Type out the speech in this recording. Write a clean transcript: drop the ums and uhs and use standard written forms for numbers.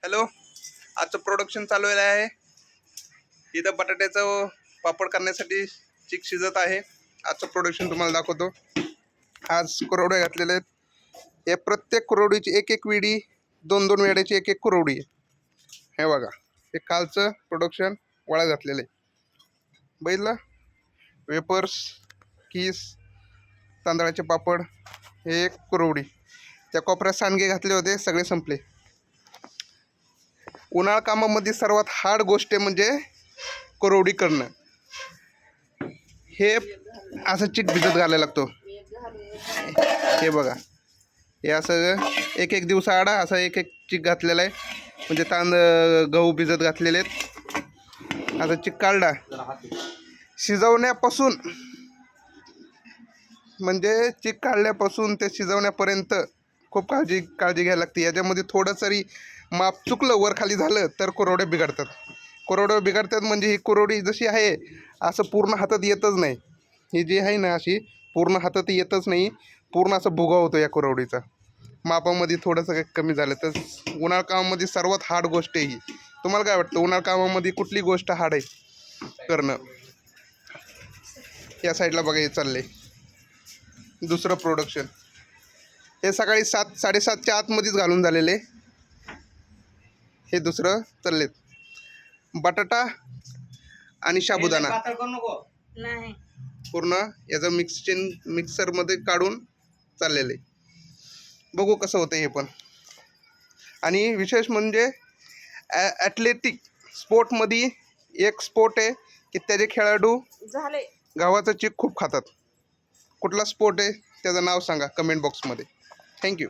Hello, आजचं production चालू आहे. इथं बटाट्याचं पापड करण्यासाठी चिक शिजत आहे. आजचं प्रोडक्शन तुम्हाला दाखवतो. आज कुरवड्या घातलेले आहेत. हे प्रत्येक कुरवडीची एक एक विडी, दोन दोन वेड्याची एक एक कुरवडी आहे. हे बघा, हे कालचं प्रोडक्शन वळा घातलेलं आहे. बघितलं, वेपर्स, कीस, तांदळाचे पापड, हे एक कुरवडी. त्या कोपऱ्यात सांडगे घातले होते, सगळे संपले. उन्हाळा कामामध्ये सर्वात हार्ड गोष्ट म्हणजे कुरवडी करणं. हे असं चिक भिजत घालायला लागतो. हे बघा, हे असं एक एक दिवस आडा असं एक एक चिक घातलेला आहे. म्हणजे गहू भिजत घातलेले आहेत. असं चिक काढला शिजवण्यापासून, म्हणजे चिक काढल्यापासून ते शिजवण्यापर्यंत खूप काळजी घ्यायला लागते. याच्यामध्ये थोडं तरी माप चुकलं, वर खाली झालं तर कुरवड्या बिघडतात. कुरवड्या बिघडतात म्हणजे ही कुरवडी जशी आहे असं पूर्ण हातात येतच नाही. ही जी आहे ना अशी पूर्ण हातात येतच नाही. पूर्ण असं भुगा होतो या कुरवडीचा. मापामध्ये थोडंसं काही कमी झालं तर. उन्हाळ कामामध्ये सर्वात हार्ड गोष्ट आहे ही. तुम्हाला काय वाटतं, उन्हाळ कामामध्ये कुठली गोष्ट हार्ड आहे करणं? या साईडला बघा, हे चाललंय दुसरं प्रोडक्शन. हे सकाळी 7-7:30च्या आतमध्येच घालून झालेले. हे दुसरं चाललेत बटाटा आणि साबुदाणा पूर्ण याचं मिक्सरमध्ये काढून चाललेलं आहे. बघू कसं होतं हे पण. आणि विशेष म्हणजे ॲथलेटिक स्पोर्टमध्ये एक स्पोर्ट आहे की त्याचे खेळाडू गव्हाचं चिक खूप खातात. कुठला स्पोर्ट आहे त्याचं नाव सांगा कमेंट बॉक्समध्ये. थँक्यू.